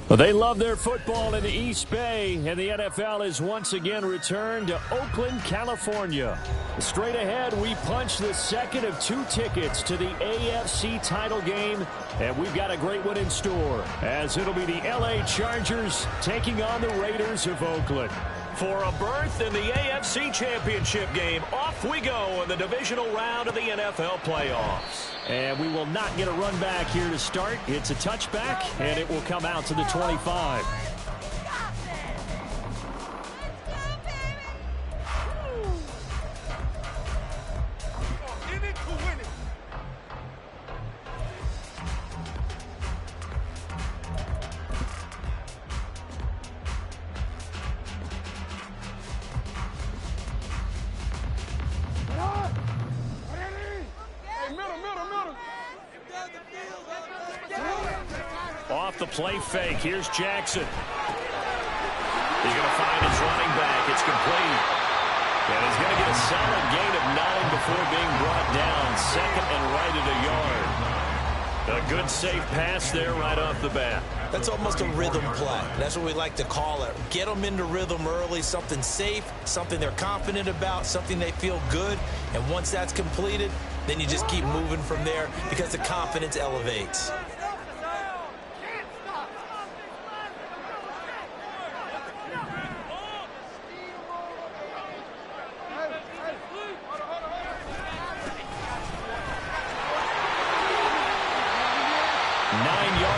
Well, they love their football in the East Bay, and the NFL has once again returned to Oakland, California. Straight ahead, we punch the second of 2 tickets to the AFC title game, and we've got a great one in store, as it'll be the LA Chargers taking on the Raiders of Oakland. For a berth in the AFC Championship game, off we go in the divisional round of the NFL playoffs. And we will not get a run back here to start. It's a touchback, and it will come out to the 25. Off the play fake, here's Jackson. He's going to find his running back. It's complete. And he's going to get a solid gain of 9 before being brought down. Second and right at a yard. A good, safe pass there right off the bat. That's almost a rhythm play. That's what we like to call it. Get them into rhythm early, something safe, something they're confident about, something they feel good. And once that's completed, then you just keep moving from there because the confidence elevates.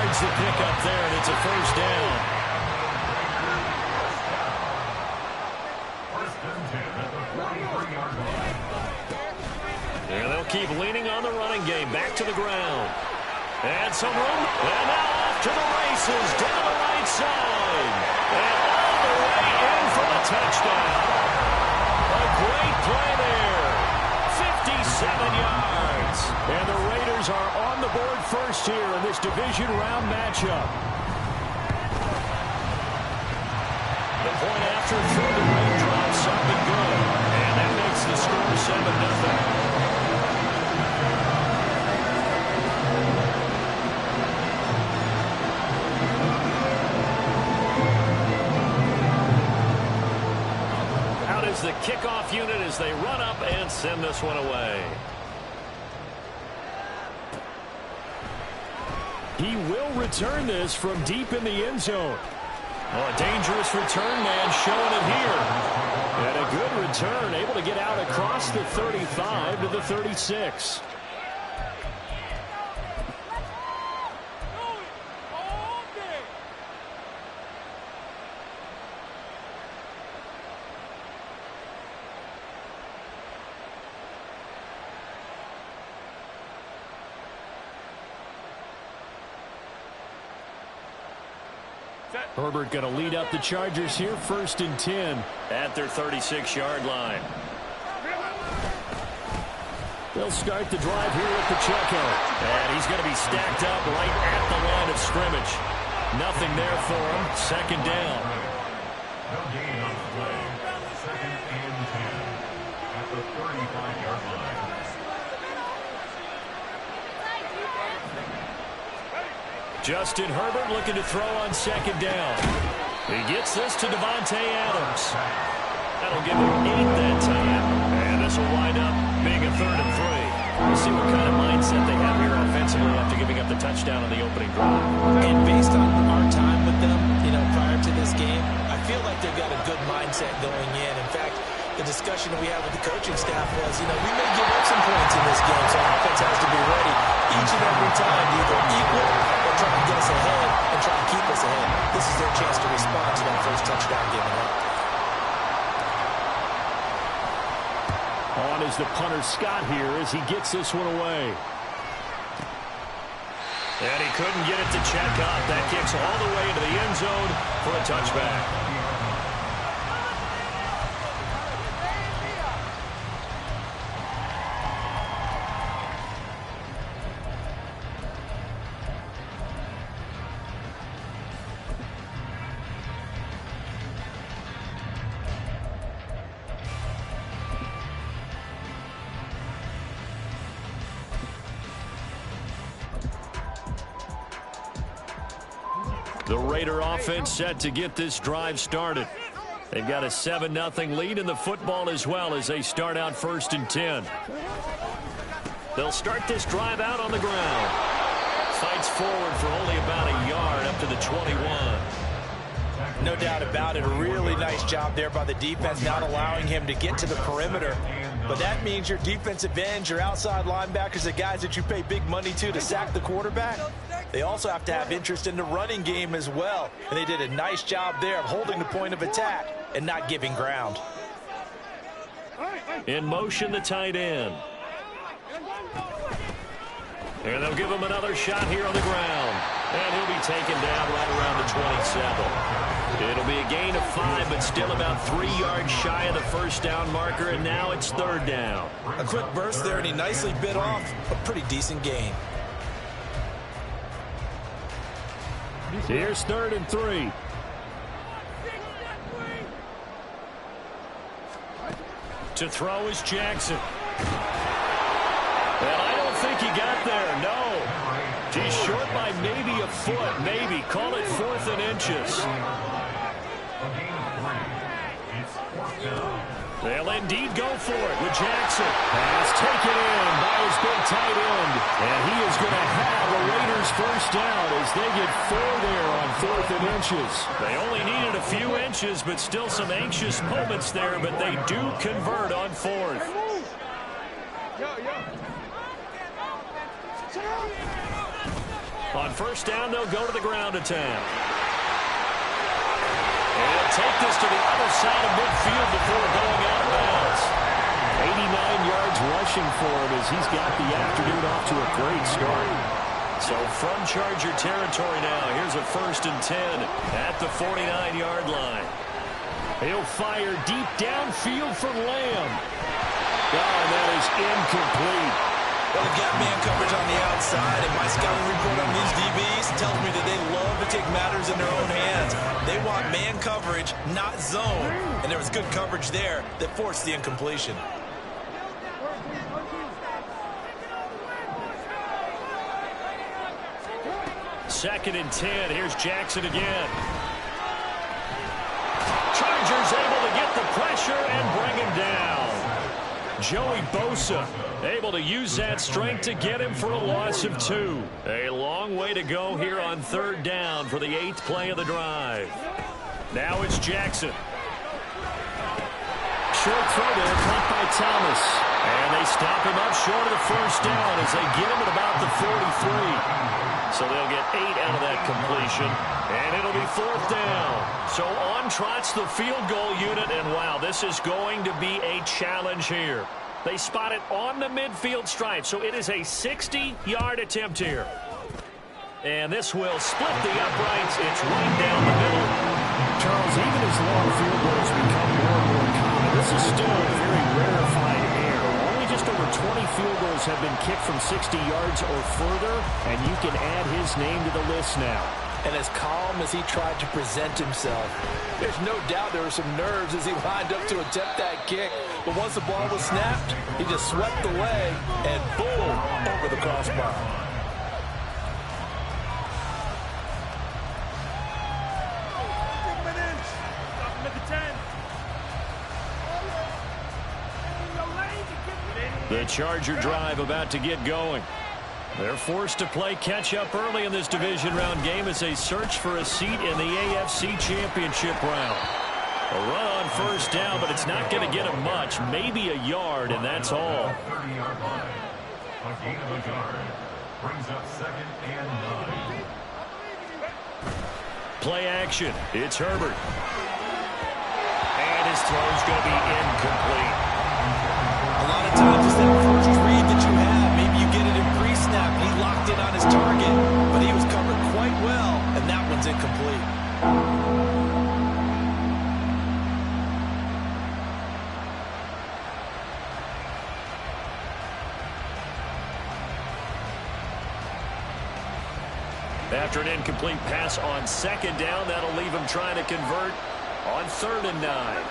To pick up there, and it's a first down. And they'll keep leaning on the running game. Back to the ground. And some room. And now off to the races. Down the right side. And all the way in for the touchdown. A great play there. 57 yards. And the Raiders are on the board first here in this division round matchup. The point after through the raindrops up and good. And that makes the score 7-0. Out is the kickoff unit as they run up and send this one away. He will return this from deep in the end zone. Oh, a dangerous return man showing it here. And a good return, able to get out across the 35 to the 36. Herbert going to lead up the Chargers here, 1st and 10 at their 36-yard line. They'll start the drive here with Pacheco. And he's going to be stacked up right at the line of scrimmage. Nothing there for him. 2nd down. No gain on the play. 2nd and 10 at the 35-yard line. Justin Herbert looking to throw on 2nd down. He gets this to Davante Adams. That'll give him 8 that time. And this will wind up being a 3rd and 3. We'll see what kind of mindset they have here offensively after giving up the touchdown on the opening drive. And based on our time with them, prior to this game, I feel like they've got a good mindset going in. In fact, the discussion that we had with the coaching staff was, we may give up some points in this game, so our offense has to be ready each and every time to either equal or try to get us ahead and try to keep us ahead. This is their chance to respond to that first touchdown given up. On is the punter Scott here as he gets this one away. And he couldn't get it to check up. That kicks all the way into the end zone for a touchback. The Raider offense set to get this drive started. They've got a 7-0 lead in the football as well as they start out 1st and 10. They'll start this drive out on the ground. Fights forward for only about a yard up to the 21. No doubt about it. A really nice job there by the defense, not allowing him to get to the perimeter. But that means your defensive ends, your outside linebackers, the guys that you pay big money to sack the quarterback, they also have to have interest in the running game as well. And they did a nice job there of holding the point of attack and not giving ground. In motion, the tight end. And they'll give him another shot here on the ground. And he'll be taken down right around the 27. It'll be a gain of 5, but still about 3 yards shy of the first down marker, and now it's 3rd down. A quick burst there, and he nicely bit off a pretty decent gain. Here's 3rd and 3. To throw is Jackson. And I don't think he got there, no. He's short by maybe a foot, maybe. Call it 4th and inches. They'll indeed go for it with Jackson. Pass taken in by his big tight end. And he is going to have the Raiders 1st down as they get 4 there on 4th and inches. They only needed a few inches, but still some anxious moments there, but they do convert on 4th. On 1st down, they'll go to the ground attack. And he'll take this to the other side of midfield before going out of bounds. 89 yards rushing for him as he's got the afternoon off to a great start. So from Charger territory now, here's a 1st and 10 at the 49-yard line. He'll fire deep downfield for Lamb. Oh, and that is incomplete. Well, they've got man coverage on the outside, and my scouting report on these DBs tells me that they love to take matters in their own hands. They want man coverage, not zone, and there was good coverage there that forced the incompletion. Second and 10. Here's Jackson again. Chargers able to get the pressure and bring him down. Joey Bosa able to use that strength to get him for a loss of 2. A long way to go here on 3rd down for the 8th play of the drive. Now it's Jackson. Short throw there, caught by Thomas. And they stop him up short of the 1st down as they get him at about the 43. So they'll get 8 out of that completion. And it'll be 4th down. So on trots the field goal unit. And wow, this is going to be a challenge here. They spot it on the midfield stripe. So it is a 60-yard attempt here. And this will split the uprights. It's right down the middle. Charles, even as long field goals become more and more common, this is still a very rarefied air. Only just over 20 field goals have been kicked from 60 yards or further, and you can add his name to the list now. And as calm as he tried to present himself, there's no doubt there were some nerves as he lined up to attempt that kick. But once the ball was snapped, he just swept the leg and boom, over the crossbar. The Charger drive about to get going. They're forced to play catch-up early in this division round game as they search for a seat in the AFC Championship round. A run on 1st down, but it's not going to get them much. Maybe a yard, and that's all. 30-yard line. A gain of a yard brings up 2nd and 9. Play action. It's Herbert. And his throw's going to be incomplete. A lot of times it's that first read that you have. Maybe you get it in pre-snap. He locked in on his target, but he was covered quite well, and that one's incomplete. After an incomplete pass on 2nd down, that'll leave him trying to convert on 3rd and 9.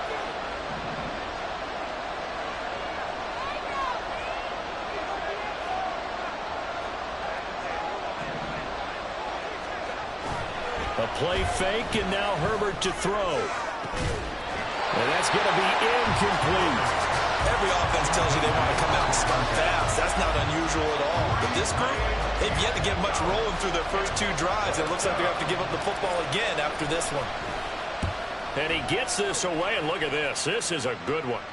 A play fake, and now Herbert to throw. And that's going to be incomplete. Every offense tells you they want to come out and start fast. That's not unusual at all. But this group, they've yet to get much rolling through their first 2 drives. It looks like they have to give up the football again after this one. And he gets this away, and look at this. This is a good one.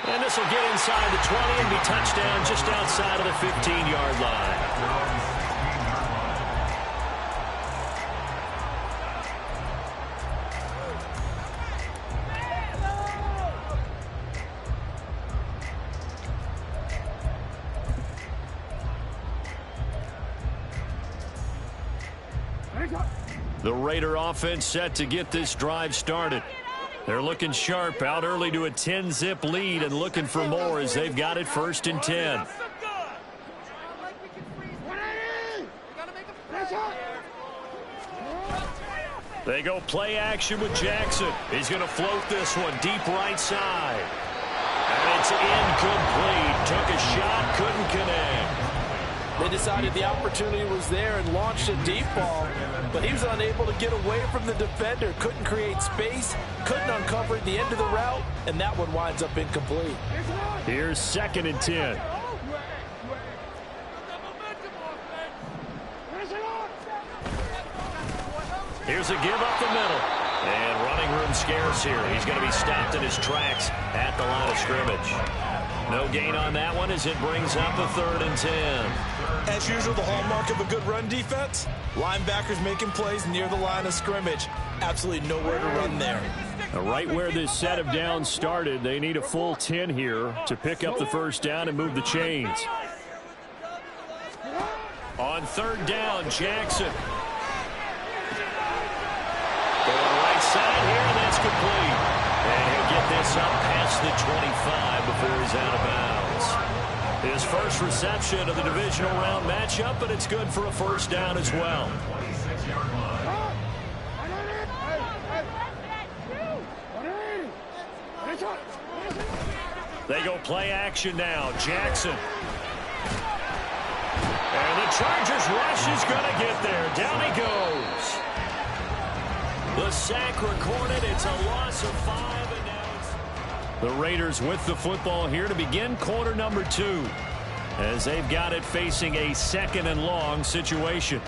And this will get inside the 20 and be touchdown just outside of the 15-yard line. The Raider offense set to get this drive started. They're looking sharp, out early to a 10-zip lead and looking for more as they've got it 1st and 10. They go play action with Jackson. He's going to float this one deep right side. And it's incomplete. Took a shot, couldn't connect. They decided the opportunity was there and launched a deep ball, but he was unable to get away from the defender, couldn't create space, couldn't uncover the end of the route, and that one winds up incomplete. Here's 2nd and 10. Here's a give up the middle. And running room scarce here. He's going to be stopped in his tracks at the line of scrimmage. No gain on that one as it brings up a 3rd and 10. As usual, the hallmark of a good run defense, linebackers making plays near the line of scrimmage. Absolutely nowhere to run there. Right where this set of downs started, they need a full 10 here to pick up the 1st down and move the chains. On 3rd down, Jackson. Going right side here, and that's complete. And he'll get this up past the 25 before he's out of bounds. His first reception of the divisional round matchup, but it's good for a 1st down as well. They go play action now. Jackson. And the Chargers rush is going to get there. Down he goes. The sack recorded. It's a loss of 5. And now it's the Raiders with the football here to begin quarter number 2. As they've got it facing a 2nd and long situation.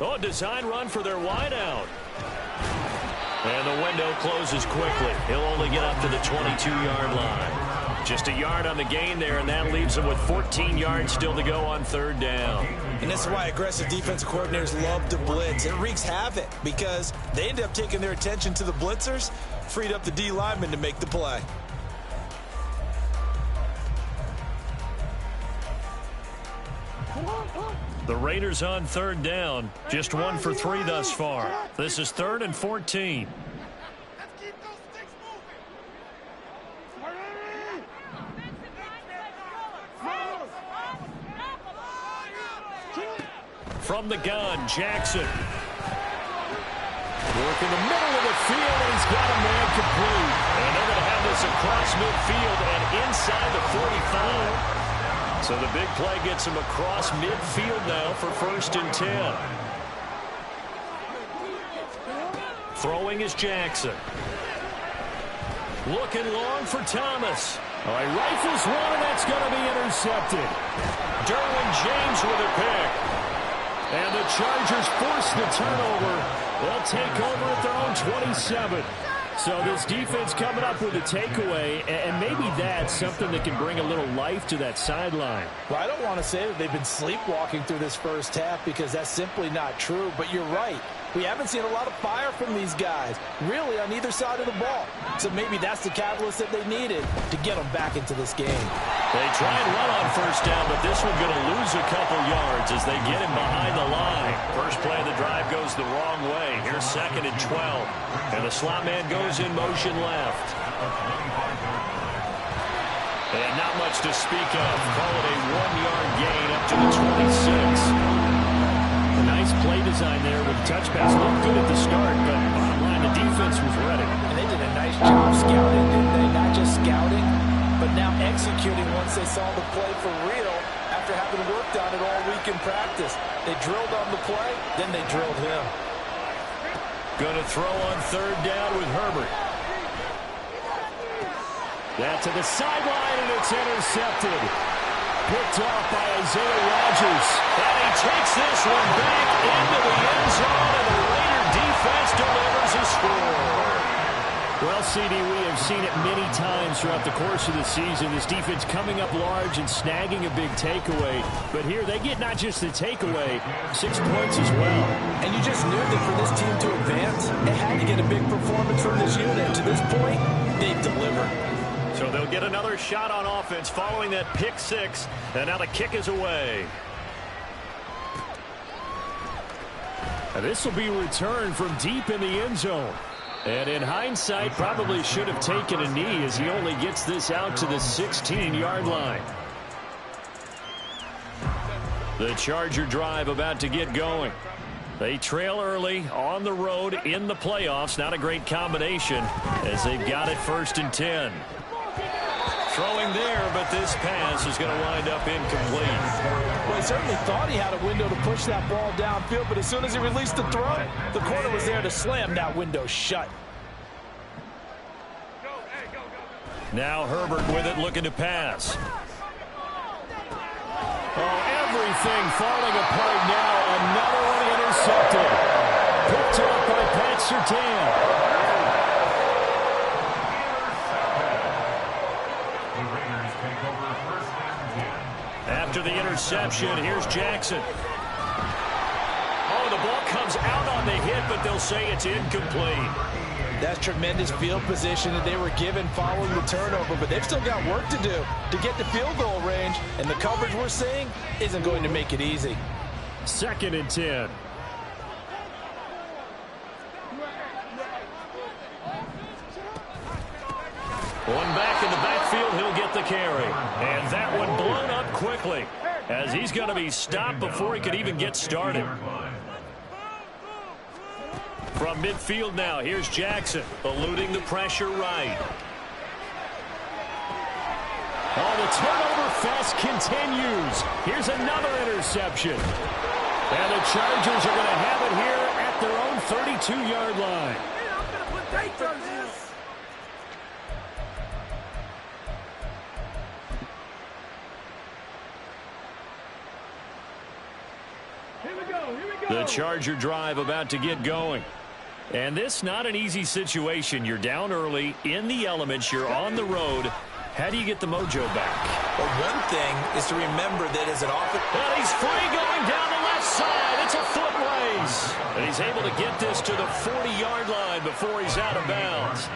Oh, design run for their wideout. And the window closes quickly. He'll only get up to the 22-yard line. Just a yard on the gain there, and that leaves him with 14 yards still to go on 3rd down. And this is why aggressive defensive coordinators love to blitz. It wreaks havoc because they end up taking their attention to the blitzers, freed up the D lineman to make the play. The Raiders on 3rd down. Just 1 for 3 thus far. This is 3rd and 14. From the gun, Jackson. Work in the middle of the field, and he's got a man complete. And they're going to have this across midfield and inside the 45. So the big play gets him across midfield now for 1st and 10. Throwing is Jackson. Looking long for Thomas. All right, rifles one, and that's going to be intercepted. Derwin James with a pick. And the Chargers force the turnover. They'll take over at their own 27. So this defense coming up with a takeaway, and maybe that's something that can bring a little life to that sideline. Well, I don't want to say that they've been sleepwalking through this first half because that's simply not true, but you're right. We haven't seen a lot of fire from these guys, really on either side of the ball. So maybe that's the catalyst that they needed to get them back into this game. They try and run on 1st down, but this one's going to lose a couple yards as they get him behind the line. First play of the drive goes the wrong way. Here's 2nd and 12. And the slot man goes in motion left. And not much to speak of. Call it a 1-yard gain up to the 26. sign there with the touch pass. Looked good at the start, but bottom line, the defense was ready. And they did a nice job scouting, didn't they? Not just scouting, but now executing once they saw the play for real after having worked on it all week in practice. They drilled on the play, then they drilled him. Going to throw on third down with Herbert. That to the sideline, and it's intercepted. Picked off by Isaiah Rodgers. And he takes this one back into the end zone, and the Raider defense delivers a score. Well, CD, we have seen it many times throughout the course of the season. This defense coming up large and snagging a big takeaway. But here they get not just the takeaway, 6 points as well. And you just knew that for this team to advance, it had to get a big performance from this unit. To this point, they've delivered. So they'll get another shot on offense following that pick six. And now the kick is away. And this will be returned from deep in the end zone. And in hindsight, probably should have taken a knee as he only gets this out to the 16-yard line. The Charger drive about to get going. They trail early on the road in the playoffs. Not a great combination as they've got it 1st and 10. Throwing there, but this pass is going to wind up incomplete. Well, he certainly thought he had a window to push that ball downfield, but as soon as he released the throw, the corner was there to slam that window shut. Now Herbert with it, looking to pass. Oh, everything falling apart now. Another one intercepted. Picked off by Pat Surtain. After the interception, here's Jackson. Oh, the ball comes out on the hit, but they'll say it's incomplete. That's tremendous field position that they were given following the turnover, but they've still got work to do to get the field goal range, and the coverage we're seeing isn't going to make it easy. 2nd and 10. One back in the backfield, he'll get the carry. And that one blown up quickly as he's going to be stopped before he could even get started. From midfield now, here's Jackson, eluding the pressure right. Oh, the turnover fest continues. Here's another interception. And the Chargers are going to have it here at their own 32-yard line. The Charger drive about to get going. And this not an easy situation. You're down early, in the elements, you're on the road. How do you get the mojo back? Well, one thing is to remember that as an offense... And he's free going down the left side. It's a foot race. And he's able to get this to the 40-yard line before he's out of bounds.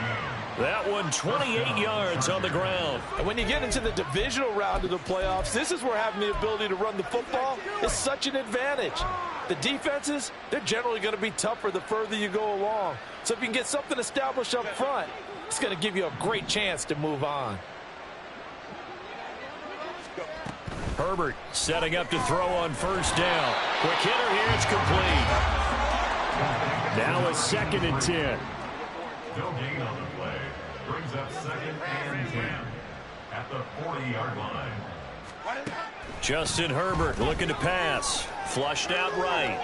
That one 28 yards on the ground. And when you get into the divisional round of the playoffs, this is where having the ability to run the football is such an advantage. The defenses, they're generally going to be tougher the further you go along. So if you can get something established up front, it's going to give you a great chance to move on. Herbert setting up to throw on 1st down. Quick hitter here, it's complete. Now a 2nd and 10. No gain on the play. Brings up 2nd and 10 at the 40-yard line. Justin Herbert looking to pass. Flushed out right.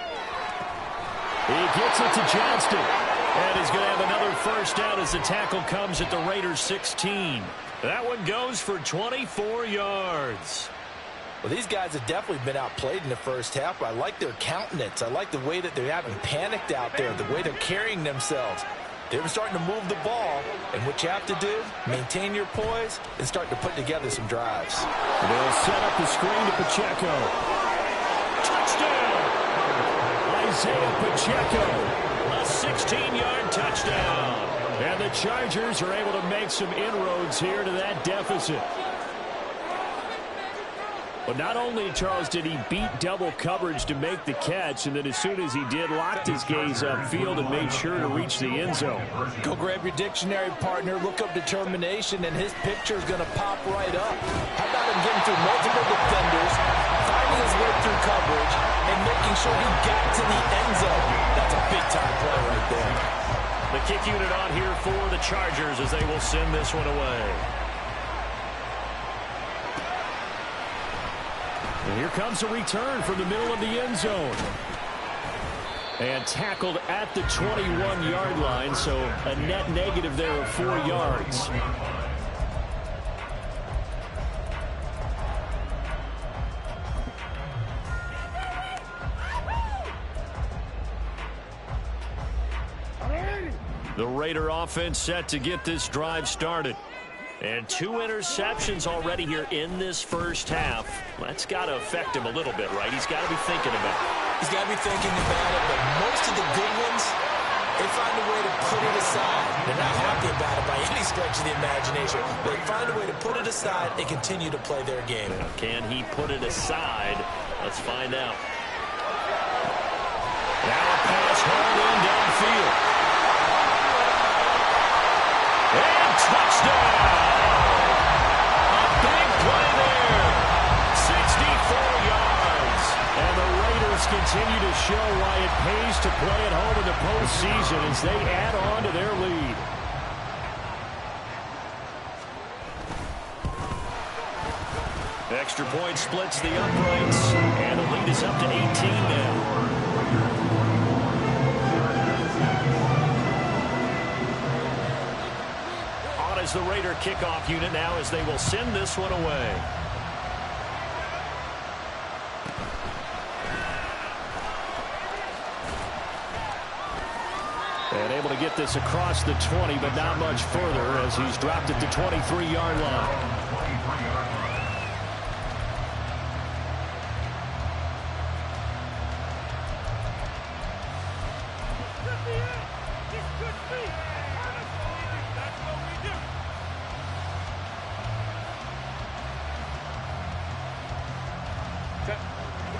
He gets it to Johnston. And he's going to have another 1st down as the tackle comes at the Raiders 16. That one goes for 24 yards. Well, these guys have definitely been outplayed in the first half, but I like their countenance. I like the way that they haven't panicked out there, the way they're carrying themselves. They're starting to move the ball, and what you have to do, maintain your poise and start to put together some drives. They'll set up the screen to Pacheco. Touchdown! Isaiah Pacheco. A 16-yard touchdown. And the Chargers are able to make some inroads here to that deficit. But not only, Charles, did he beat double coverage to make the catch, and then as soon as he did, locked his gaze upfield and made sure to reach the end zone. Go grab your dictionary, partner, look up determination, and his picture is going to pop right up. How about him getting through multiple defenders, finding his way through coverage, and making sure he got to the end zone? kick unit on here for the Chargers as they will send this one away. And here comes a return from the middle of the end zone. And tackled at the 21-yard line, so a net negative there of 4 yards. The Raider offense set to get this drive started. And 2 interceptions already here in this first half. That's got to affect him a little bit, right? He's got to be thinking about it. He's got to be thinking about it, but most of the good ones, they find a way to put it aside. They're not happy about it by any stretch of the imagination. They find a way to put it aside and continue to play their game. Can he put it aside? Let's find out. Now a pass hauled in downfield. And touchdown! A big play there. 64 yards. And the Raiders continue to show why it pays to play at home in the postseason as they add on to their lead. Extra point splits the uprights, and the lead is up to 18 now. On as the Raider kickoff unit now as they will send this one away. And able to get this across the 20, but not much further as he's dropped it to 23-yard line.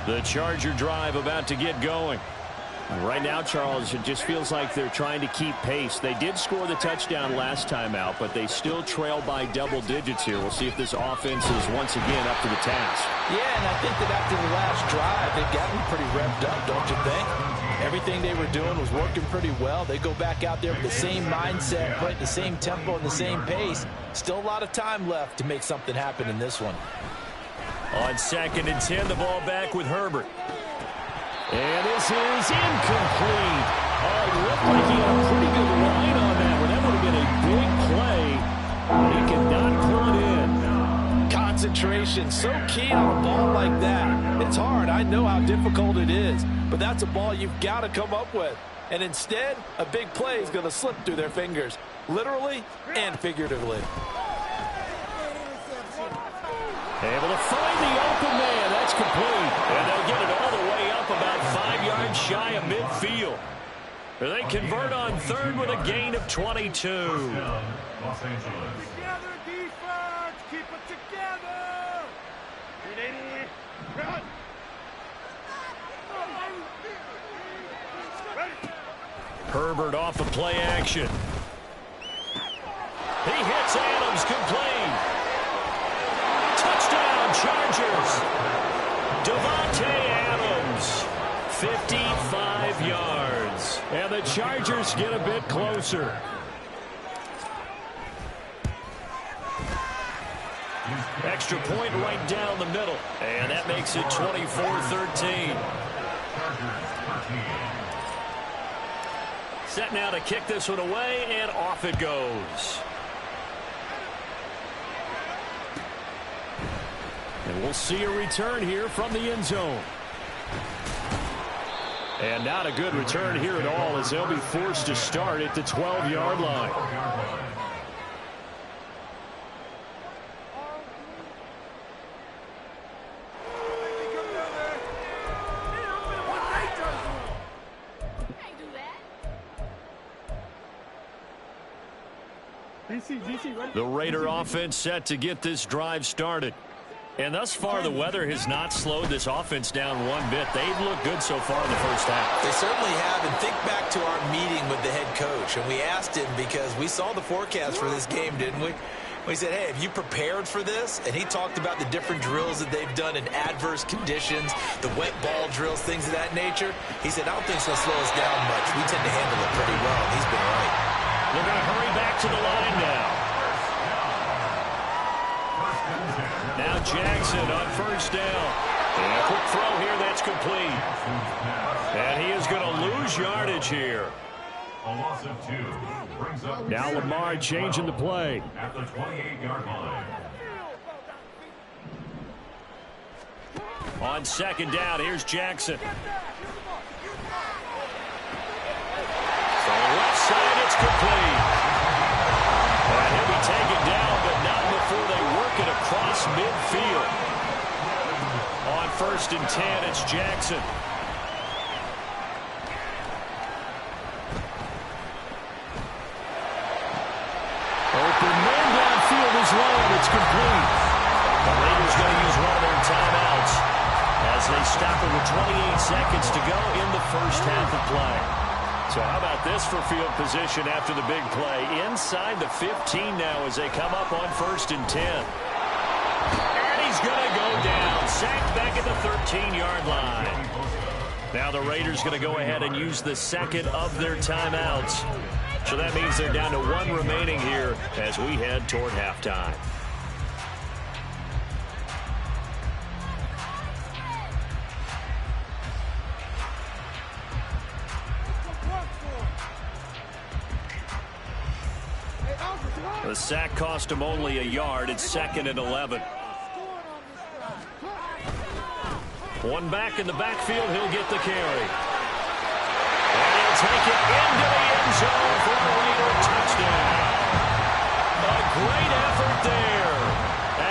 The Charger drive about to get going. Right now, Charles, it just feels like they're trying to keep pace. They did score the touchdown last time out, but they still trail by double digits here. We'll see if this offense is once again up to the task. Yeah, and I think that after the last drive, they've gotten pretty revved up, don't you think? Everything they were doing was working pretty well. They go back out there with the same mindset, playing the same tempo and the same pace. Still a lot of time left to make something happen in this one. On 2nd and 10, the ball back with Herbert. And this is incomplete. Oh, it looked like he had a pretty good line on that one. That would have been a big play, but he cannot pull it in. Concentration, so key on a ball like that. It's hard. I know how difficult it is, but that's a ball you've got to come up with. And instead, a big play is going to slip through their fingers, literally and figuratively. Able to find the open man. That's complete. And they'll get it all the way up about 5 yards shy of midfield. They convert on 3rd with a gain of 22. Los Angeles. Together, defense. Keep it together. Run. Herbert off of play action. He hits Adams, complete. Touchdown, Chargers. Davante Adams, 55 yards. And the Chargers get a bit closer. Extra point right down the middle. And that makes it 24-13. Set now to kick this one away, and off it goes. And we'll see a return here from the end zone. And not a good return here at all as they'll be forced to start at the 12-yard line. The Raider offense set to get this drive started. And thus far, the weather has not slowed this offense down one bit. They've looked good so far in the first half. They certainly have. And think back to our meeting with the head coach. And we asked him because we saw the forecast for this game, didn't we? He said, hey, have you prepared for this? And he talked about the different drills that they've done in adverse conditions, the wet ball drills, things of that nature. He said, I don't think it's going to slow us down much. We tend to handle it pretty well. He's been right. They're going to hurry back to the line now. Now Jackson on first down. And a quick throw here, that's complete. And he is going to lose yardage here. A loss of 2 brings up Now Lamar changing the play. at the 28-yard line. On second down, here's Jackson. So left side, it's complete. And he'll be taken down, but not before they work it across midfield. On first and 10, it's Jackson. Open man downfield is low, and it's complete. The Raiders going to use one of their timeouts as they stop it with 28 seconds to go in the first half of play. So how about this for field position after the big play? Inside the 15 now as they come up on first and 10. And he's going to go down. Sacked back at the 13-yard line. Now the Raiders going to go ahead and use the second of their timeouts. So that means they're down to 1 remaining here as we head toward halftime. The sack cost him only a yard. It's second and 11. One back in the backfield. He'll get the carry. And he'll take it into the end zone for a Raider touchdown. A great effort there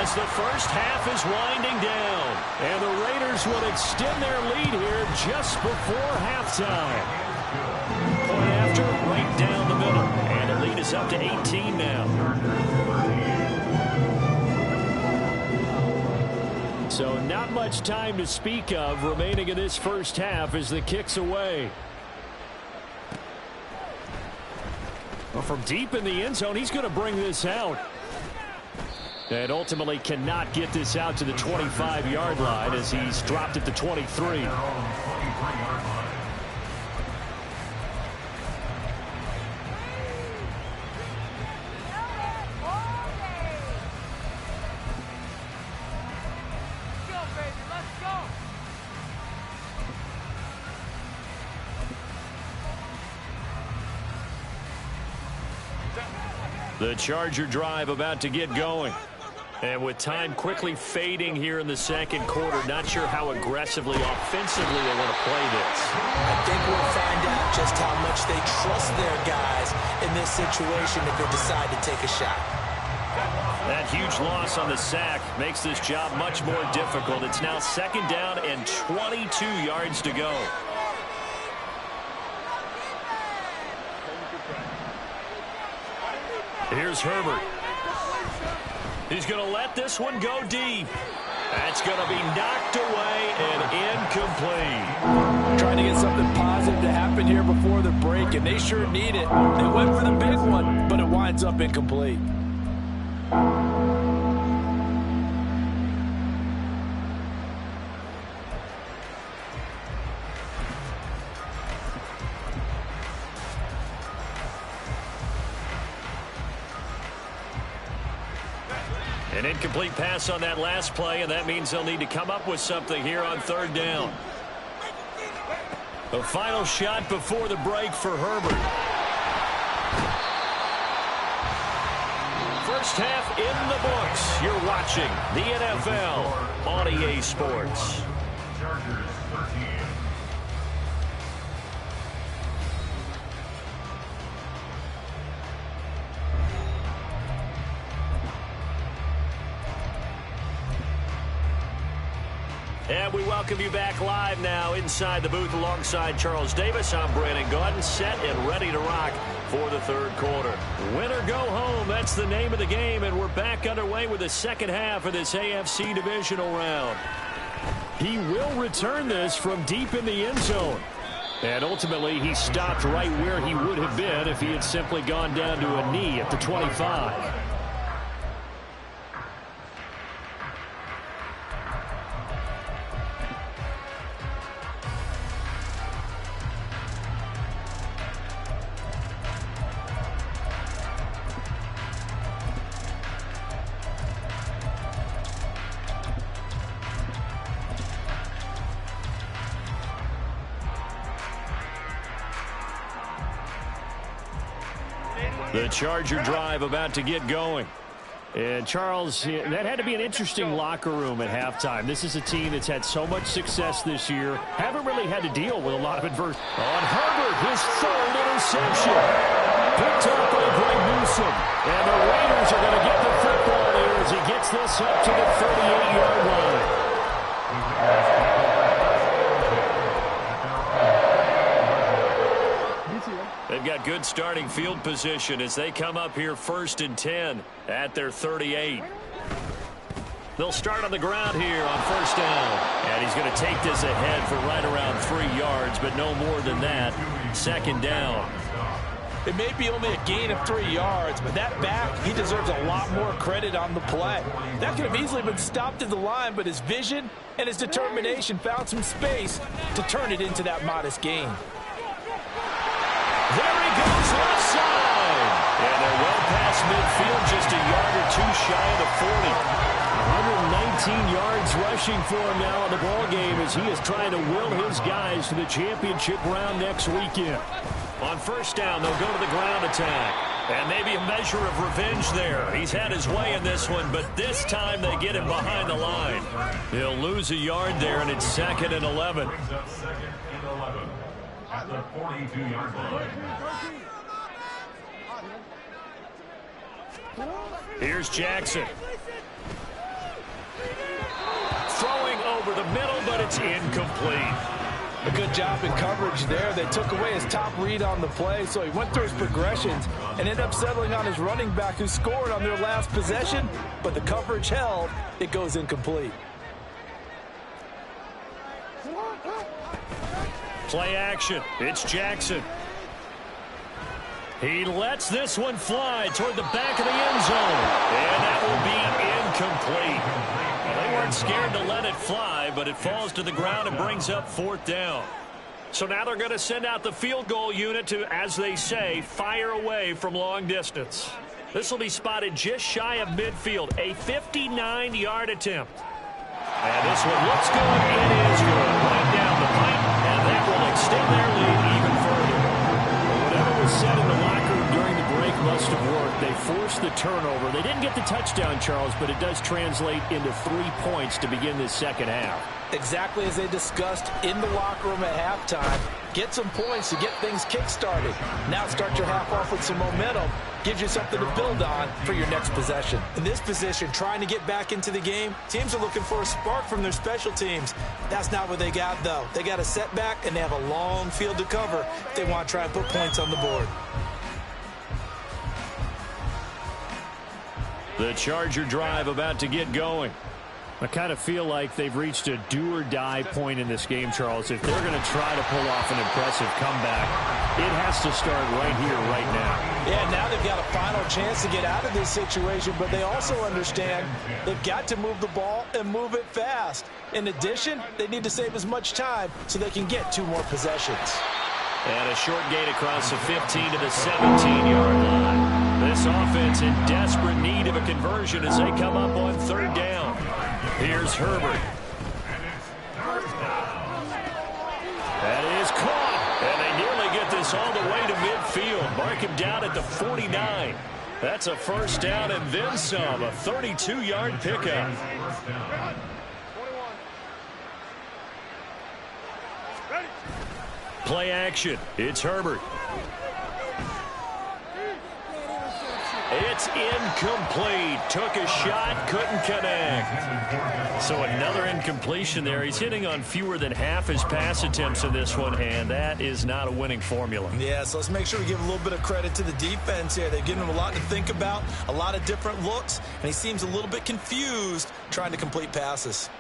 as the first half is winding down. And the Raiders will extend their lead here just before halftime. Point after, right down the middle. And the lead is up to 18 now. So not much time to speak of remaining in this first half as the kick's away. Well, from deep in the end zone, he's going to bring this out. And ultimately cannot get this out to the 25-yard line as he's dropped at the 23. The Charger drive about to get going. And with time quickly fading here in the second quarter, not sure how aggressively, offensively they want to play this. I think we'll find out just how much they trust their guys in this situation if they decide to take a shot. That huge loss on the sack makes this job much more difficult. It's now second down and 22 yards to go. Here's Herbert. He's going to let this one go deep. That's going to be knocked away and incomplete. Trying to get something positive to happen here before the break, and they sure need it. They went for the big one, but it winds up incomplete. An incomplete pass on that last play, and that means they'll need to come up with something here on third down. The final shot before the break for Herbert. First half in the books. You're watching the NFL on EA Sports. Chargers 13. And we welcome you back live now inside the booth alongside Charles Davis. I'm Brandon Gaudin, set and ready to rock for the third quarter. Win or go home, that's the name of the game, and we're back underway with the second half of this AFC divisional round. He will return this from deep in the end zone. And ultimately, he stopped right where he would have been if he had simply gone down to a knee at the 25. The Charger drive about to get going. And, Charles, that had to be an interesting locker room at halftime. This is a team that's had so much success this year. Haven't really had to deal with a lot of adversity. On Herbert, his third interception. Picked up by Greg Newsome. And the Raiders are going to get the football here as he gets this up to the 38-yard line. They've got good starting field position as they come up here 1st and 10 at their 38. They'll start on the ground here on 1st down. And he's going to take this ahead for right around 3 yards, but no more than that. 2nd down. It may be only a gain of 3 yards, but that back, he deserves a lot more credit on the play. That could have easily been stopped at the line, but his vision and his determination found some space to turn it into that modest gain. There he goes, left side. And they're well past midfield, just a yard or two shy of the 40. 119 yards rushing for him now in the ball game as he is trying to will his guys to the championship round next weekend. On 1st down, they'll go to the ground attack. And maybe a measure of revenge there. He's had his way in this one, but this time they get him behind the line. He'll lose a yard there, and it's 2nd and 11. Brings up 2nd and 11 at the 42-yard line. Here's Jackson. Throwing over the middle, but it's incomplete. A good job in coverage there. They took away his top read on the play, so he went through his progressions and ended up settling on his running back who scored on their last possession, but the coverage held. It goes incomplete. Play action. It's Jackson. He lets this one fly toward the back of the end zone. And that will be incomplete. Well, they weren't scared to let it fly, but it falls to the ground and brings up 4th down. So now they're going to send out the field goal unit to, as they say, fire away from long distance. This will be spotted just shy of midfield, a 59-yard attempt. And this one looks good. It is good. Right down the pipe, and that will extend their lead even further. Whatever was said in the locker room during the break must have worked. They forced the turnover. They didn't get the touchdown, Charles, but it does translate into 3 points to begin this second half. Exactly as they discussed in the locker room at halftime. Get some points to get things kick-started. Now start your half off with some momentum. Gives you something to build on for your next possession. In this position, trying to get back into the game, teams are looking for a spark from their special teams. That's not what they got, though. They got a setback, and they have a long field to cover if they want to try and put points on the board. The Charger drive about to get going. I kind of feel like they've reached a do-or-die point in this game, Charles. If they're going to try to pull off an impressive comeback, it has to start right here, right now. Yeah, now they've got a final chance to get out of this situation, but they also understand they've got to move the ball and move it fast. In addition, they need to save as much time so they can get 2 more possessions. And a short gain across the 15 to the 17-yard line. This offense in desperate need of a conversion as they come up on 3rd down. Here's Herbert. That is caught. And they nearly get this all the way to midfield. Mark him down at the 49. That's a 1st down and then some. A 32-yard pickup. Play action. It's Herbert. It's incomplete. Took a shot, couldn't connect. So another incompletion there. He's hitting on fewer than half his pass attempts in this one, and that is not a winning formula. Yeah, so let's make sure we give a little bit of credit to the defense here. They've given him a lot to think about, a lot of different looks, and he seems a little bit confused trying to complete passes.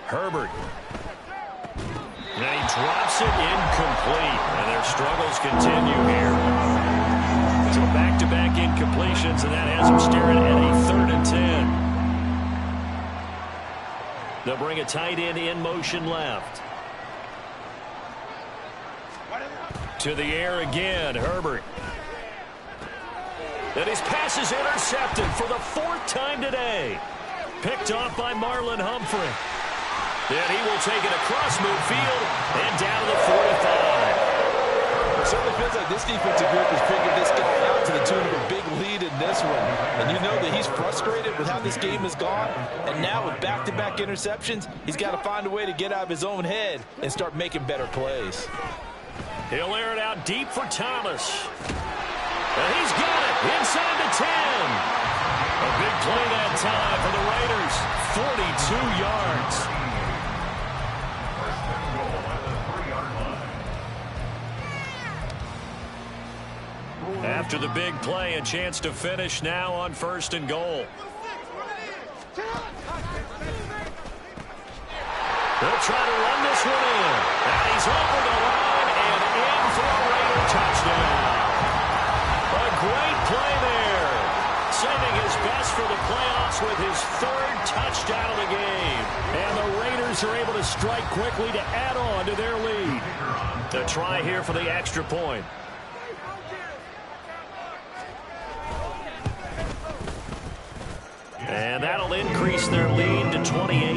Herbert. And he drops it incomplete, and their struggles continue here. So back-to-back incompletions, and that has them staring at a 3rd and 10. They'll bring a tight end in motion left. To the air again, Herbert. And his pass is intercepted for the 4th time today. Picked off by Marlon Humphrey. Then he will take it across midfield and down to the 45. Certainly feels like this defensive group has figured this guy out to the tune of a big lead in this one. And you know that he's frustrated with how this game has gone. And now with back-to-back interceptions, he's got to find a way to get out of his own head and start making better plays. He'll air it out deep for Thomas. And he's got it inside the 10. A big play that time for the Raiders. 42 yards. After the big play, a chance to finish now on 1st and goal. They'll try to run this one in. And he's over the line and in for a Raider touchdown. A great play there. Saving his best for the playoffs with his 3rd touchdown of the game. And the Raiders are able to strike quickly to add on to their lead. The try here for the extra point. And that'll increase their lead to 28.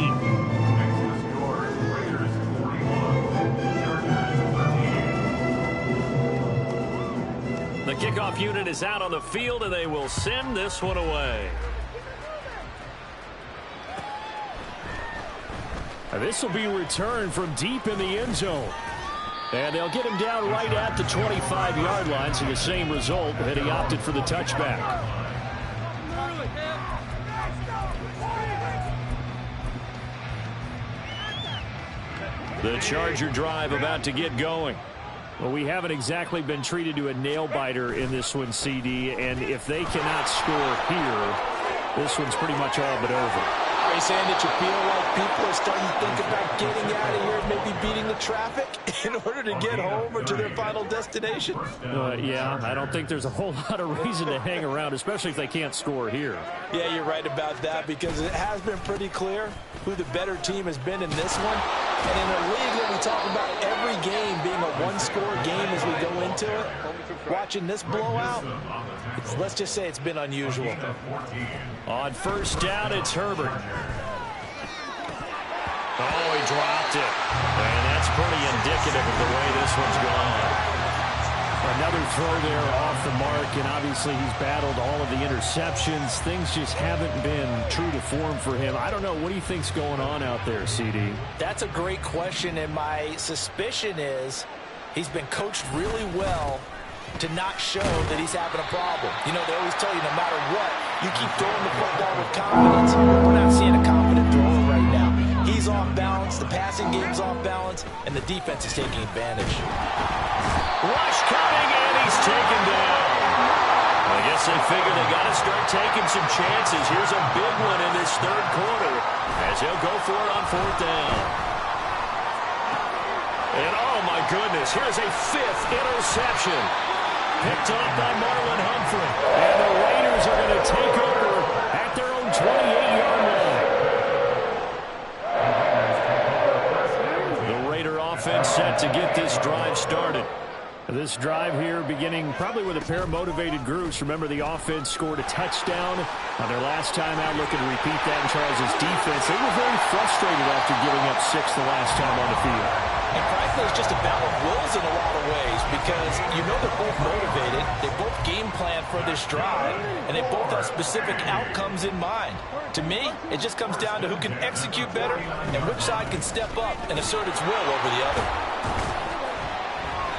The kickoff unit is out on the field, and they will send this one away. This will be returned from deep in the end zone. And they'll get him down right at the 25-yard line, so the same result, that he opted for the touchback. The Charger drive about to get going. Well, we haven't exactly been treated to a nail-biter in this one, CD, and if they cannot score here, this one's pretty much all but over. Are you saying that you feel like people are starting to think about getting out of here and maybe beating the traffic in order to get home or to their final destination? Yeah, I don't think there's a whole lot of reason to hang around, especially if they can't score here. Yeah, you're right about that, because it has been pretty clear who the better team has been in this one. And in a league that we talk about every game being a one-score game as we go into it, watching this blowout, let's just say it's been unusual. On 1st down, it's Herbert. Oh, he dropped it. And that's pretty indicative of the way this one's gone. Another throw there off the mark, and obviously he's battled all of the interceptions. Things just haven't been true to form for him. I don't know. What do you think's going on out there, CD? That's a great question, and my suspicion is he's been coached really well to not show that he's having a problem. You know, they always tell you no matter what, you keep throwing the football with confidence. We're not seeing a confident thrower right now. He's off balance, the passing game's off balance, and the defense is taking advantage. Rush coming, and he's taken down. I guess they figure they got to start taking some chances. Here's a big one in this 3rd quarter as he'll go for it on 4th down. And oh my goodness, here's a 5th interception. Picked up by Marlon Humphrey. And the Raiders are going to take over at their own 28-yard line. The Raider offense set to get this drive started. This drive here beginning probably with a pair of motivated groups. Remember, the offense scored a touchdown on their last time out. Looking to repeat that in Charles' defense. They were very frustrated after giving up 6 the last time on the field. And frankly, it's just a battle of wills in a lot of ways, because you know they're both motivated, they both game plan for this drive, and they both have specific outcomes in mind. To me, it just comes down to who can execute better and which side can step up and assert its will over the other.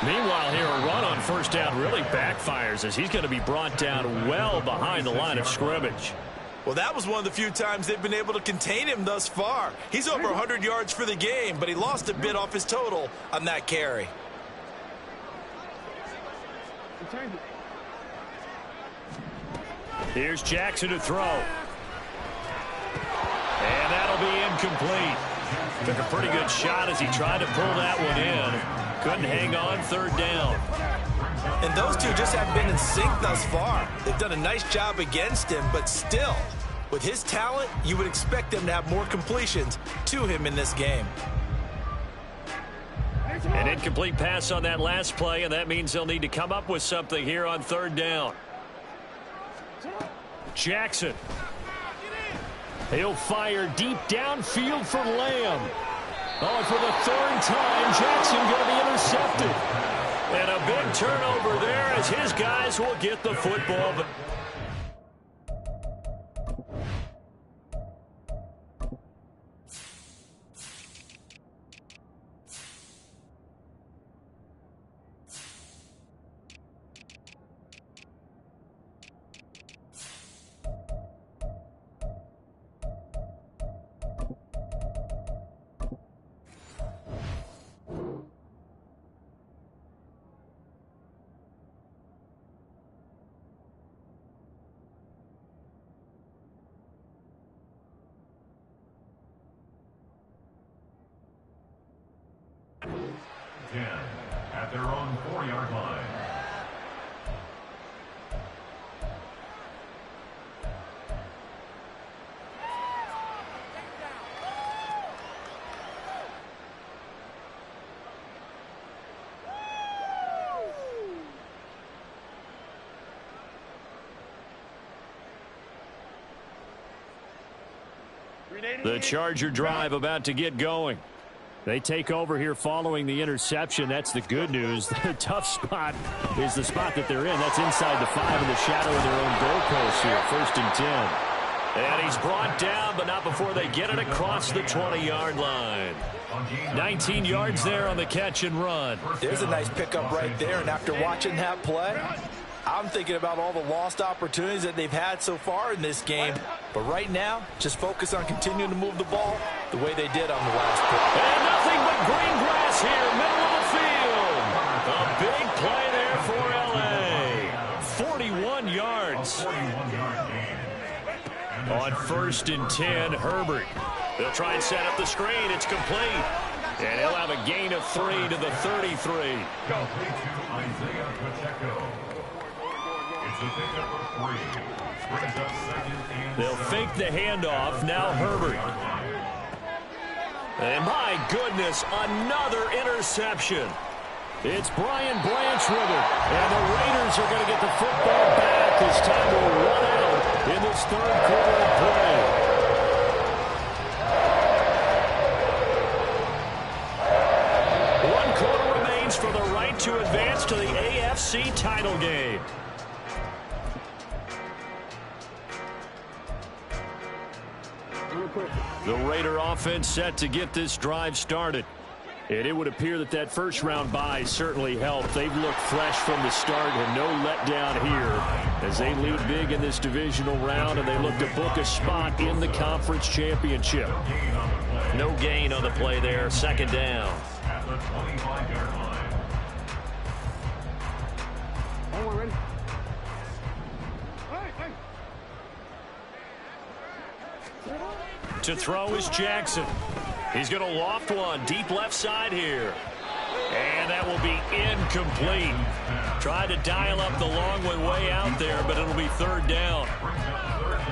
Meanwhile, here a run on 1st down really backfires as he's going to be brought down well behind the line of scrimmage. Well, that was one of the few times they've been able to contain him thus far. He's over 100 yards for the game, but he lost a bit off his total on that carry. Here's Jackson to throw. And that'll be incomplete. Took a pretty good shot as he tried to pull that one in. Couldn't hang on 3rd down. And those two just haven't been in sync thus far. They've done a nice job against him, but still, with his talent, you would expect them to have more completions to him in this game. An incomplete pass on that last play, and that means they'll need to come up with something here on 3rd down. Jackson. He'll fire deep downfield for Lamb. Oh, and for the 3rd time, Jackson going to be intercepted. And a big turnover there as his guys will get the football. At their own 4-yard line. The Charger drive about to get going. They take over here following the interception. That's the good news. The tough spot is the spot that they're in. That's inside the 5 in the shadow of their own goalpost here. 1st and 10. And he's brought down, but not before they get it across the 20-yard line. 19 yards there on the catch and run. There's a nice pickup right there, and after watching that play, I'm thinking about all the lost opportunities that they've had so far in this game. But right now, just focus on continuing to move the ball the way they did on the last play. And nothing but green grass here, middle of the field. A big play there for L.A. 41 yards. On 1st and 10, Herbert. They'll try and set up the screen. It's complete. And he'll have a gain of 3 to the 33. Complete to Isaiah Pacheco. It's a pickup of 3. Brings up 2nd and They'll fake the handoff. Now Herbert. And my goodness, another interception. It's Brian Branch with it. And the Raiders are going to get the football back as time will run out in this 3rd quarter of play. One quarter remains for the right to advance to the AFC title game. The Raider offense set to get this drive started. And it would appear that that first-round bye certainly helped. They've looked fresh from the start and no letdown here as they lead big in this divisional round and they look to book a spot in the conference championship. No gain on the play there. 2nd down. at the 25-yard line. Ready? To throw is Jackson. He's going to loft one deep left side here. And that will be incomplete. Tried to dial up the long one way out there, but it'll be 3rd down.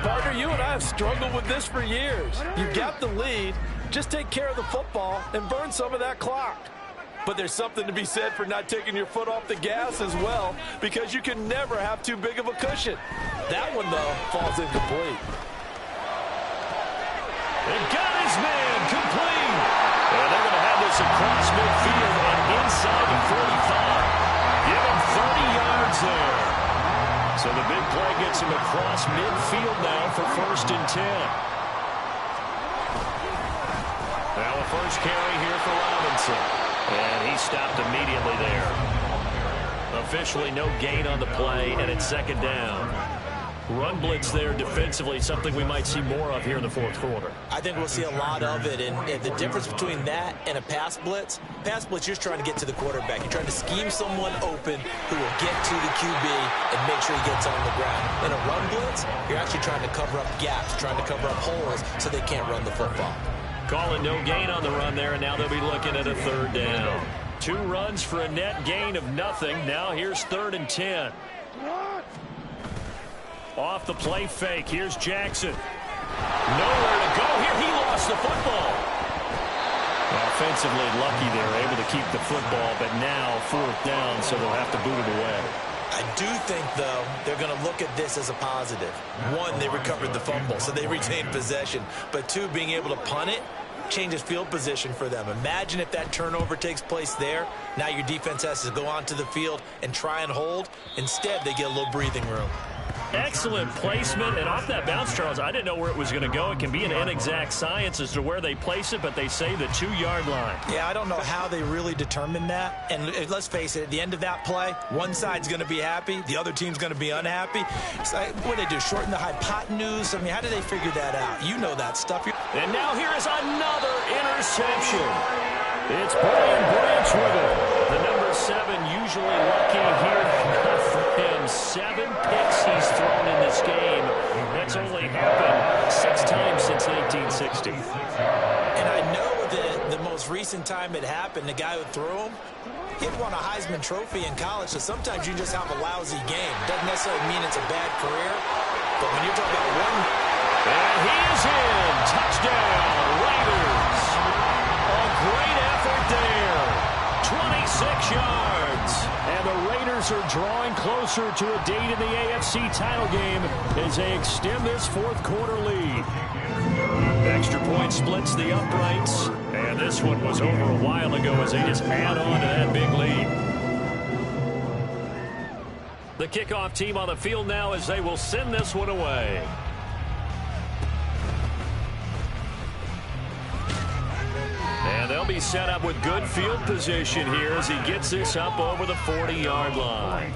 Parker, you and I have struggled with this for years. You've got the lead. Just take care of the football and burn some of that clock. But there's something to be said for not taking your foot off the gas as well, because you can never have too big of a cushion. That one, though, falls incomplete. They got his man complete. And they're going to have this across midfield and inside the 45. Give him 30 yards there. So the big play gets him across midfield now for 1st and 10. Now a first carry here for Robinson. And he stopped immediately there. Officially no gain on the play, and it's 2nd down. Run blitz there defensively, something we might see more of here in the 4th quarter. I think we'll see a lot of it, and the difference between that and a pass blitz, you're just trying to get to the quarterback. You're trying to scheme someone open who will get to the QB and make sure he gets on the ground. In a run blitz, you're actually trying to cover up gaps, trying to cover up holes so they can't run the football. Calling no gain on the run there, and now they'll be looking at a 3rd down. 2 runs for a net gain of nothing. Now here's 3rd and 10. Off the play fake. Here's Jackson. Nowhere to go here. He lost the football. Offensively lucky they're able to keep the football, but now 4th down, so they'll have to boot it away. I do think, though, they're going to look at this as a positive. 1, they recovered the fumble, so they retained possession. But 2, being able to punt it, changes field position for them. Imagine if that turnover takes place there. Now your defense has to go onto the field and try and hold. Instead, they get a little breathing room. Excellent placement, and off that bounce, Charles, I didn't know where it was going to go. It can be an inexact science as to where they place it, but they say the 2-yard line. Yeah, I don't know how they really determined that. And let's face it, at the end of that play, one side's going to be happy, the other team's going to be unhappy. It's like, what do they do, shorten the hypotenuse? I mean, how do they figure that out? You know that stuff. And now here is another interception. It's Brian Branch with it. The number 7 usually lucky here. Not for him. 7 picks he's thrown in this game. That's only happened 6 times since 1960. And I know that the most recent time it happened, the guy who threw him, he'd won a Heisman Trophy in college, so sometimes you just have a lousy game. Doesn't necessarily mean it's a bad career, but when you're talking about one... And he is in. Touchdown, Raiders. A great effort there. 26 yards. And the Raiders are drawing closer to a date in the AFC title game as they extend this fourth-quarter lead. Extra point splits the uprights. And this one was over a while ago as they just add on to that big lead. The kickoff team on the field now as they will send this one away. And they'll be set up with good field position here as he gets this up over the 40-yard line.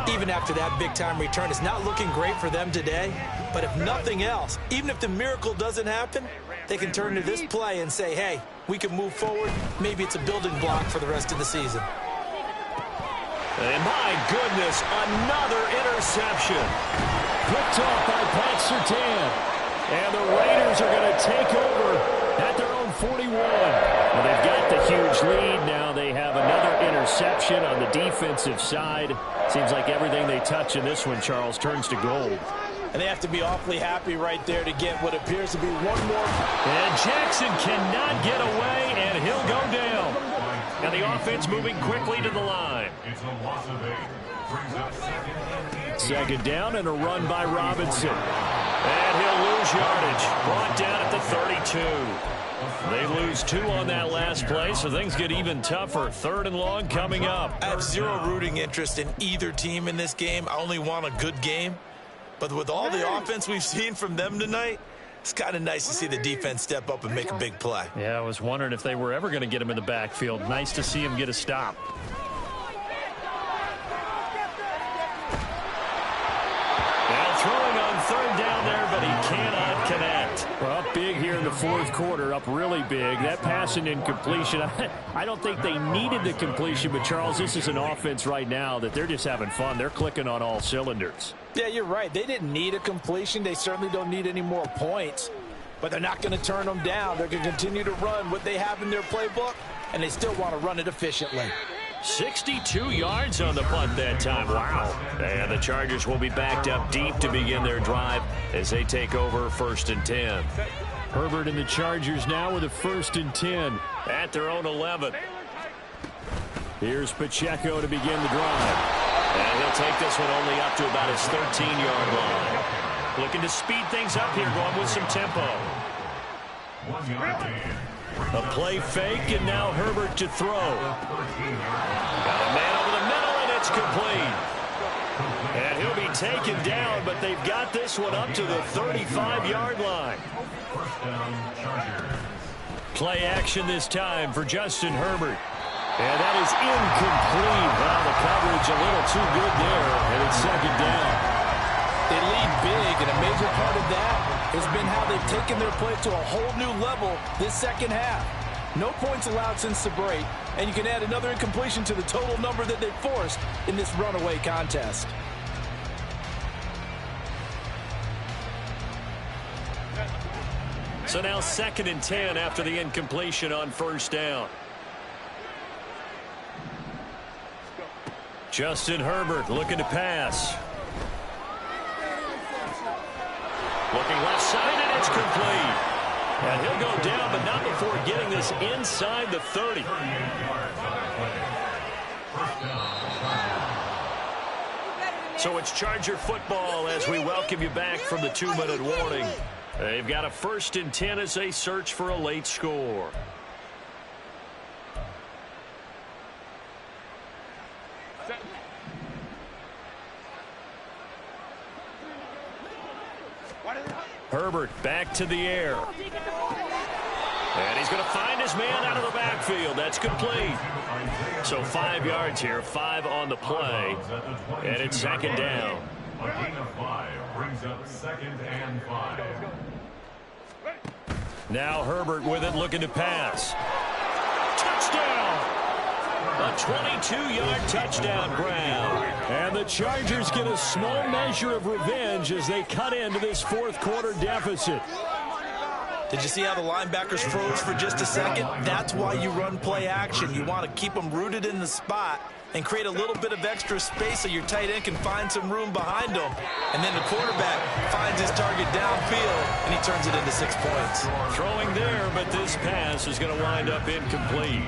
Even after that big-time return, it's not looking great for them today. But if nothing else, even if the miracle doesn't happen, they can turn to this play and say, hey, we can move forward. Maybe it's a building block for the rest of the season. And my goodness, another interception. Picked off by Pat Surtain. And the Raiders are going to take over at their own 41. Well, they've got the huge lead. Now they have another interception on the defensive side. Seems like everything they touch in this one, Charles, turns to gold. And they have to be awfully happy right there to get what appears to be one more. And Jackson cannot get away, and he'll go down. And the offense moving quickly to the line. It's a loss of 8. Brings up second down and a run by Robinson. And he'll lose yardage. Brought down at the 32. They lose 2 on that last play, so things get even tougher. 3rd and long coming up. I have zero rooting interest in either team in this game. I only want a good game. But with all the offense we've seen from them tonight, it's kind of nice to see the defense step up and make a big play. Yeah, I was wondering if they were ever going to get him in the backfield. Nice to see him get a stop. Now throwing on 3rd down there, but he cannot connect. Well, up big here in the 4th quarter, up really big. That passing incompletion, I don't think they needed the completion, but Charles, this is an offense right now that they're just having fun. They're clicking on all cylinders. Yeah, you're right. They didn't need a completion. They certainly don't need any more points. But they're not going to turn them down. They're going to continue to run what they have in their playbook, and they still want to run it efficiently. 62 yards on the punt that time. Wow. And the Chargers will be backed up deep to begin their drive as they take over 1st and 10. Herbert and the Chargers now with a 1st and 10 at their own 11. Here's Pacheco to begin the drive. And he'll take this one only up to about his 13-yard line. Looking to speed things up here, going with some tempo. 1 yard gain. A play fake, and now Herbert to throw. Got a man over the middle, and it's complete. And he'll be taken down, but they've got this one up to the 35-yard line. 1st down, Chargers. Play action this time for Justin Herbert. And that is incomplete. Well, the coverage a little too good there, and it's 2nd down. They lead big, and a major part of that has been how they've taken their play to a whole new level this 2nd half. No points allowed since the break, and you can add another incompletion to the total number that they've forced in this runaway contest. So now 2nd and 10 after the incompletion on 1st down. Justin Herbert looking to pass. Looking left side, and it's complete. And he'll go down, but not before getting this inside the 30. So it's Charger football as we welcome you back from the 2-minute warning. They've got a 1st and 10 as they search for a late score. Herbert back to the air. And he's going to find his man out of the backfield. That's complete. So 5 yards here, 5 on the play. And it's 2nd down. A gain of 5 brings up 2nd and 5. Now Herbert with it, looking to pass. Touchdown! A 22-yard touchdown ground. And the Chargers get a small measure of revenge as they cut into this 4th quarter deficit. Did you see how the linebackers froze for just a second? That's why you run play action. You want to keep them rooted in the spot and create a little bit of extra space so your tight end can find some room behind them. And then the quarterback finds his target downfield, and he turns it into 6 points. Throwing there, but this pass is going to wind up incomplete.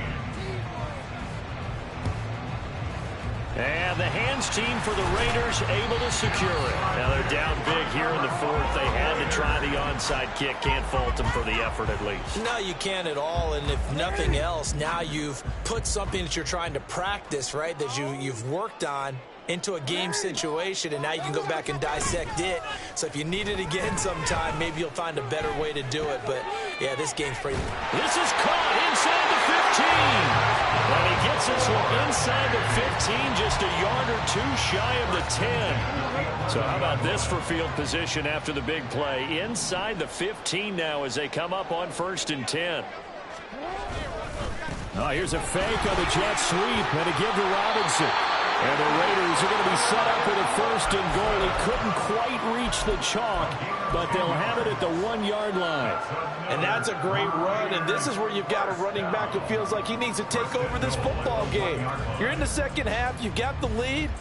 And the hands team for the Raiders able to secure it. Now they're down big here in the 4th. They had to try the onside kick. Can't fault them for the effort at least. No, you can't at all. And if nothing else, now you've put something that you're trying to practice, right, that you've worked on into a game situation, and now you can go back and dissect it. So if you need it again sometime, maybe you'll find a better way to do it. But, yeah, this game's pretty... This is caught inside the 15. And he gets this one inside the 15, just a yard or 2 shy of the 10. So how about this for field position after the big play? Inside the 15 now as they come up on 1st and 10. Oh, here's a fake on the jet sweep, and a give to Robinson. And the Raiders are going to be set up with a 1st and goal. He couldn't quite reach the chalk, but they'll have it at the 1-yard line. And that's a great run, and this is where you've got a running back who feels like he needs to take over this football game. You're in the 2nd half, you've got the lead,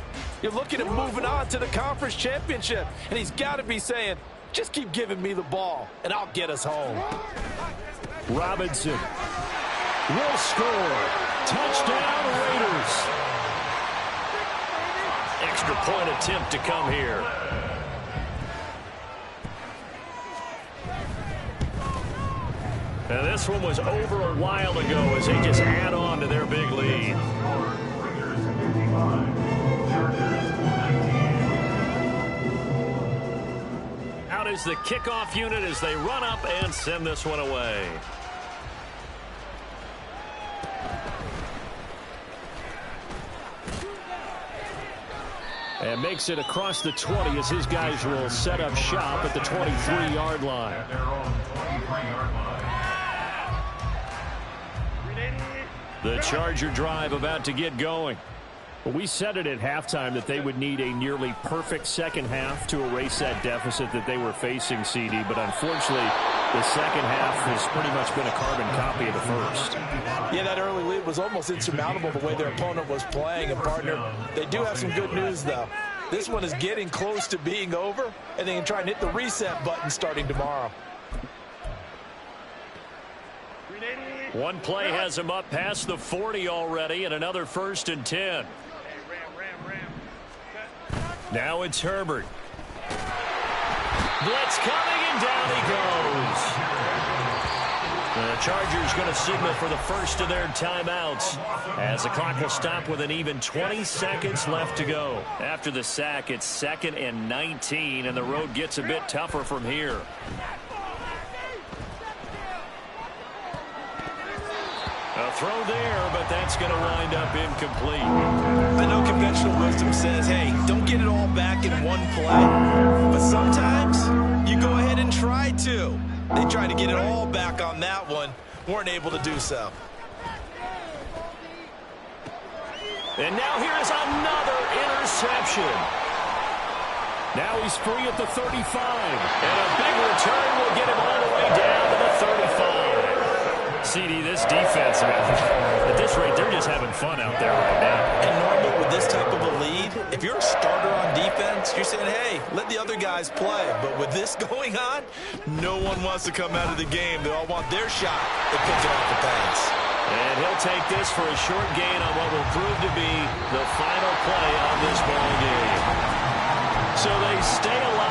you're looking at moving on to the conference championship, and he's got to be saying, just keep giving me the ball, and I'll get us home. Robinson will score. Touchdown, Raiders. Extra point attempt to come here. Now this one was over a while ago as they just add on to their big lead. Out is the kickoff unit as they run up and send this one away. And makes it across the 20 as his guys will set up shop at the 23-yard line. At their own 23-yard line. The Charger drive about to get going. Well, we said it at halftime that they would need a nearly perfect 2nd half to erase that deficit that they were facing, CD. But unfortunately, the 2nd half has pretty much been a carbon copy of the 1st. Yeah, that early lead was almost insurmountable the way their opponent was playing. And, partner, they do have some good news, though. This one is getting close to being over, and they can try and hit the reset button starting tomorrow. One play has him up past the 40 already, and another 1st and 10. Now it's Herbert. Blitz coming, and down he goes. The Chargers going to signal for the first of their timeouts as the clock will stop with an even 20 seconds left to go. After the sack, it's 2nd and 19, and the road gets a bit tougher from here. A throw there, but that's going to wind up incomplete. I know conventional wisdom says, hey, don't get it all back in one play. But sometimes you go ahead and try to. They tried to get it all back on that one. Weren't able to do so. And now here's another interception. Now he's free at the 35. And a big return will get him all the way down to the 35. CD, this defense, man, at this rate, they're just having fun out there right now. And normally with this type of a lead, if you're a starter on defense, you're saying, hey, let the other guys play. But with this going on, no one wants to come out of the game. They all want their shot at picking off the pass. And he'll take this for a short gain on what will prove to be the final play of this ball game. So they stay alive